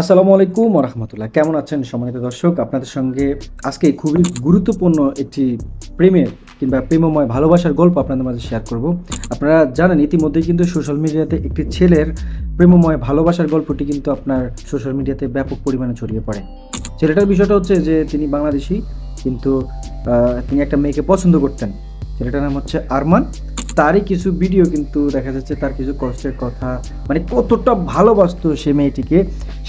আসসালামু আলাইকুম ওয়া রাহমাতুল্লাহ। কেমন আছেন সম্মানিত দর্শক? আপনাদের সঙ্গে আজকে খুবই গুরুত্বপূর্ণ একটি প্রেমের কিংবা প্রেমময় ভালোবাসার গল্প আপনাদের মাঝে শেয়ার করব। আপনারা জানেন ইতিমধ্যেই কিন্তু সোশ্যাল মিডিয়াতে একটি ছেলের প্রেমময় ভালোবাসার গল্পটি কিন্তু আপনার সোশ্যাল মিডিয়াতে ব্যাপক পরিমাণে ছড়িয়ে পড়ে। ছেলেটার বিষয়টা হচ্ছে যে তিনি বাংলাদেশী, কিন্তু তিনি একটা মেয়েকে পছন্দ করতেন। ছেলেটার নাম হচ্ছে আরমান। তারই কিছু ভিডিও কিন্তু দেখা যাচ্ছে, তার কিছু কষ্টের কথা, মানে কতটা ভালোবাসতো সে মেয়েটিকে,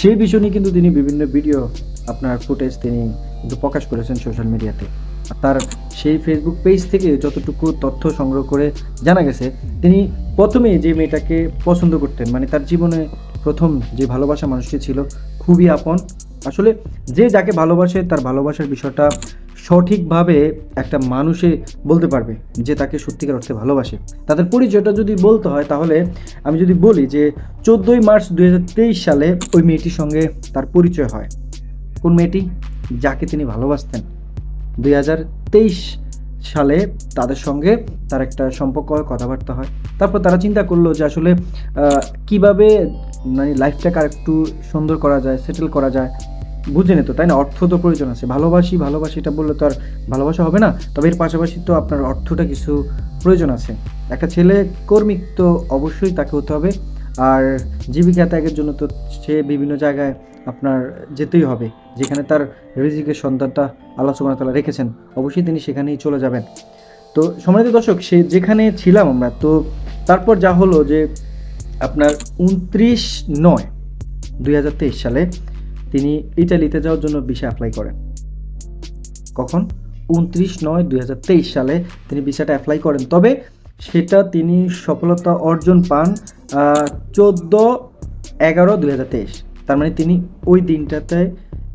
সেই বিষয় নিয়ে কিন্তু তিনি বিভিন্ন ভিডিও আপনার ফুটেজ তিনি কিন্তু প্রকাশ করেছেন সোশ্যাল মিডিয়াতে। আর তার সেই ফেসবুক পেজ থেকে যতটুকু তথ্য সংগ্রহ করে জানা গেছে, তিনি প্রথমেই যে মেয়েটাকে পছন্দ করতেন, মানে তার জীবনে প্রথম যে ভালোবাসা মানুষটি ছিল, খুবই আপন। আসলে যে যাকে ভালোবাসে তার ভালোবাসার বিষয়টা সঠিকভাবে একটা মানুষে বলতে পারবে যে তাকে সত্যিকার অর্থে ভালোবাসে। তাদের পরিচয়টা যদি বলতে হয়, তাহলে আমি যদি বলি যে 14ই মার্চ 2023 সালে ওই মেয়েটির সঙ্গে তার পরিচয় হয়। কোন মেয়েটি? যাকে তিনি ভালোবাসতেন। 2023 সালে তাদের সঙ্গে তার একটা সম্পর্ক হয়, কথাবার্তা হয়। তারপর তারা চিন্তা করলো যে আসলে কিভাবে মানে লাইফটাকে আরেকটু সুন্দর করা যায়, সেটেল করা যায়। বুঝেনি তো, তাই না? অর্থ তো প্রয়োজন আছে। ভালোবাসি ভালোবাসি এটা বললে তো আর ভালোবাসা হবে না। তবে এর পাশাপাশি তো আপনার অর্থটা কিছু প্রয়োজন আছে। একটা ছেলে কর্মী তো অবশ্যই তাকে হতে হবে। আর জীবিকা ত্যাগের জন্য তো সে বিভিন্ন জায়গায় আপনার যেতেই হবে। যেখানে তার রিজিকের সন্ধানটা আল্লাহ সুবহানাহু ওয়া তাআলা রেখেছেন, অবশ্যই তিনি সেখানেই চলে যাবেন। তো সম্মানিত দর্শক, সে যেখানে ছিলাম আমরা, তো তারপর যা হলো যে আপনার 29/9/2023 সালে তিনি ইটালিতে যাওয়ার জন্য ভিসা অ্যাপ্লাই করেন। কখন? 29/9/2023 সালে তিনি ভিসাটা অ্যাপ্লাই করেন। তবে সেটা তিনি সফলতা অর্জন পান 14/11/2023। তার মানে তিনি ওই দিনটাতে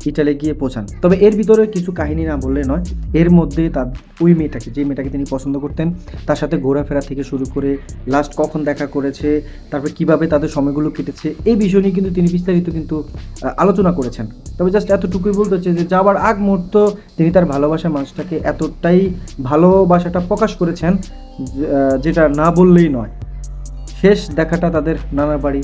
ইটালি গিয়ে পৌঁছান। তবে এর ভিতরে কিছু কাহিনী না বললে নয়। এর মধ্যে তার ওই মেয়েটাকে, যে মেয়েটাকে তিনি পছন্দ করতেন, তার সাথে ঘোরাফেরা থেকে শুরু করে লাস্ট কখন দেখা করেছে, তারপর কিভাবে তাদের সময়গুলো কেটেছে, এই বিষয় নিয়ে কিন্তু তিনি বিস্তারিত কিন্তু আলোচনা করেছেন। তবে জাস্ট এতটুকুই বলতে হচ্ছে যে যাওয়ার আগ মুহূর্ত তিনি তার ভালোবাসার মানুষটাকে এতটাই ভালোবাসাটা প্রকাশ করেছেন, যেটা না বললেই নয়। শেষ দেখাটা তাদের নানার বাড়ি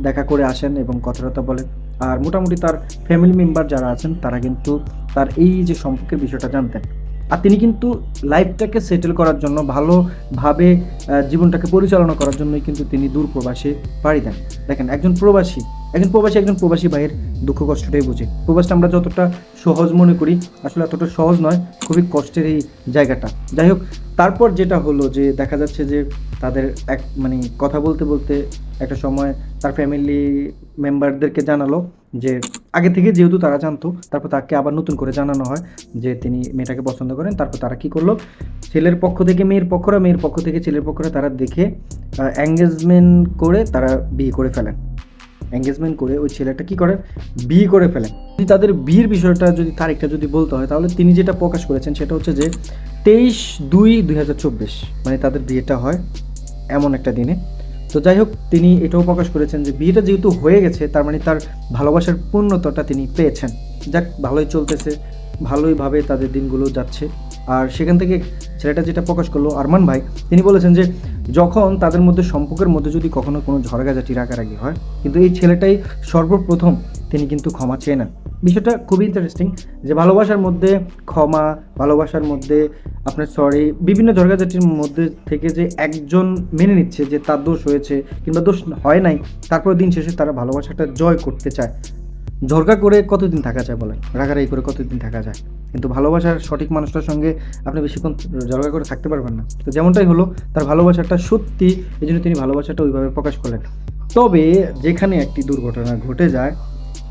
দেখা করে আসেন এবং কথাবার্তা বলেন। আর মোটামুটি তার ফ্যামিলি মেম্বার যারা আছেন তারা কিন্তু তার এই যে সম্পর্কের বিষয়টা জানতেন। আর তিনি কিন্তু লাইফটাকে সেটেল করার জন্য, ভালোভাবে জীবনটাকে পরিচালনা করার জন্যই কিন্তু তিনি দূর প্রবাসে পাড়ি দেন। দেখেন, একজন প্রবাসী ভাইয়ের দুঃখ কষ্টটাই বুঝে। প্রবাসটা আমরা যতটা সহজ মনে করি, আসলে এতটা সহজ নয়, খুবই কষ্টের এই জায়গাটা। যাই হোক, তারপর যেটা হলো যে দেখা যাচ্ছে যে তাদের মানে কথা বলতে বলতে একটা সময় তার ফ্যামিলি মেম্বারদেরকে জানালো যে, আগে থেকে যেহেতু তারা জানতো, তারপর তাকে আবার নতুন করে জানানো হয় যে তিনি মেয়েটাকে পছন্দ করেন। তারপর তারা কি করলো, ছেলের পক্ষ থেকে মেয়ের পক্ষরা, মেয়ের পক্ষ থেকে ছেলের পক্ষরা, তারা দেখে এঙ্গেজমেন্ট করে তারা বিয়ে করে ফেলেন। এঙ্গেজমেন্ট করে ওই ছেলেটা কি করে, বিয়ে করে ফেলেন। যদি তাদের বিয়ের বিষয়টা, যদি তারিখটা যদি বলতে হয়, তাহলে তিনি যেটা প্রকাশ করেছেন সেটা হচ্ছে যে 23/2/2024, মানে তাদের বিয়েটা হয় এমন একটা দিনে। তো যাই হোক, তিনি এটাও প্রকাশ করেছেন যে বিয়েটা যেহেতু হয়ে গেছে, তার মানে তার ভালোবাসার পূর্ণতাটা তিনি পেয়েছেন। যাক, ভালোই চলতেছে, ভালোইভাবে তাদের দিনগুলো যাচ্ছে। আর সেখান থেকে ছেলেটা যেটা প্রকাশ করলো, আরমান ভাই, তিনি বলেছেন যে যখন তাদের মধ্যে সম্পর্কের মধ্যে যদি কখনো কোনো ঝড়গাঝাটি রাগারাগি হয়, কিন্তু এই ছেলেটাই সর্বপ্রথম তিনি কিন্তু ক্ষমা চেয়ে নেন। বিষয়টা খুবই ইন্টারেস্টিং যে ভালোবাসার মধ্যে ক্ষমা, ভালোবাসার মধ্যে আপনার সরি, বিভিন্ন ঝড়গাঝাটির মধ্যে থেকে যে একজন মেনে নিচ্ছে যে তার দোষ হয়েছে কিংবা দোষ হয় নাই, তারপর দিন শেষে তারা ভালোবাসাটা জয় করতে চায়। ঝরকা করে কতদিন থাকা যায় বলেন? রাগারাগি করে কতদিন থাকা যায়? কিন্তু ভালোবাসার সঠিক মানুষটার সঙ্গে আপনি বেশিক্ষণ ঝগড়া করে থাকতে পারবেন না। তো যেমনটাই হলো, তার ভালোবাসাটা সত্যি, এই জন্য তিনি ভালোবাসাটা ওইভাবে প্রকাশ করলেন। তবে যেখানে একটি দুর্ঘটনা ঘটে যায়,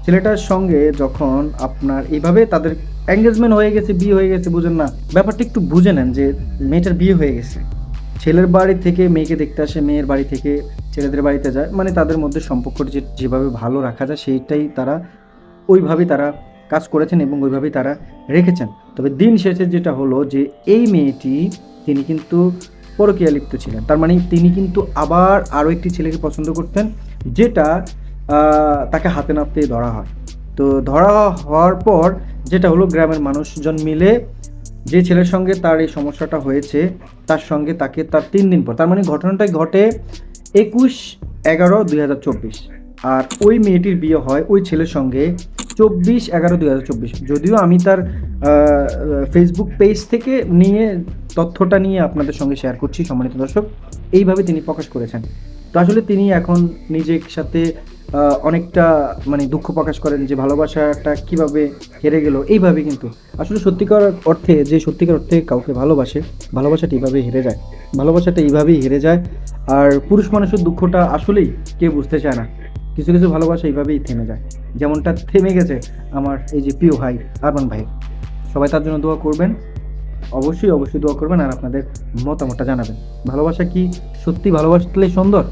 ছেলেটার সঙ্গে যখন আপনার এইভাবে তাদের এঙ্গেজমেন্ট হয়ে গেছে, বিয়ে হয়ে গেছে, বুঝেন না ব্যাপারটা? একটু বুঝে নেন যে মেয়েটার বিয়ে হয়ে গেছে, ছেলের বাড়ি থেকে মেয়েকে দেখতে আসে, মেয়ের বাড়ি থেকে ছেলেদের বাড়িতে যায়, মানে তাদের মধ্যে সম্পর্কটা যেভাবে ভালো রাখা যায় সেইটাই তারা ওইভাবেই তারা কাজ করেছেন এবং ওইভাবেই তারা রেখেছেন। তবে দিন শেষে যেটা হলো যে এই মেয়েটি, তিনি কিন্তু পরকীয়া লিপ্ত ছিলেন। তার মানে তিনি কিন্তু আবার আরও একটি ছেলেকে পছন্দ করতেন, যেটা তাকে হাতে নাতেই ধরা হয়। তো ধরা হওয়ার পর যেটা হলো, গ্রামের মানুষজন মিলে যে ছেলের সঙ্গে তার এই সমস্যাটা হয়েছে, তার সঙ্গে তাকে তার 3 দিন পর, তার মানে ঘটনাটাই ঘটে 21/11/2024। আর ওই মেয়েটির বিয়ে হয় ওই ছেলের সঙ্গে 24/11/2024। যদিও আমি তার ফেসবুক পেজ থেকে নিয়ে তথ্যটা নিয়ে আপনাদের সঙ্গে শেয়ার করছি সম্মানিত দর্শক। এইভাবে তিনি প্রকাশ করেছেন। তো আসলে তিনি এখন নিজের সাথে অনেকটা মানে দুঃখ প্রকাশ করেন যে ভালোবাসাটা কিভাবে হেরে গেল এইভাবে। কিন্তু আসলে সত্যিকার অর্থে কাউকে ভালোবাসে, ভালোবাসাটা এইভাবেই হেরে যায়, ভালোবাসাটা এইভাবেই হেরে যায়। আর পুরুষ মানুষের দুঃখটা আসলেই কেউ বুঝতে চায় না। কিছু কিছু ভালোবাসা এইভাবেই থেমে যায়, যেমনটা থেমে গেছে আমার এই যে প্রিয় ভাই আরমান ভাই। সবাই তার জন্য দোয়া করবেন, অবশ্যই দোয়া করবেন, আর আপনাদের মতামতটা জানাবেন। ভালোবাসা কি সত্যি ভালোবাসলে সুন্দর?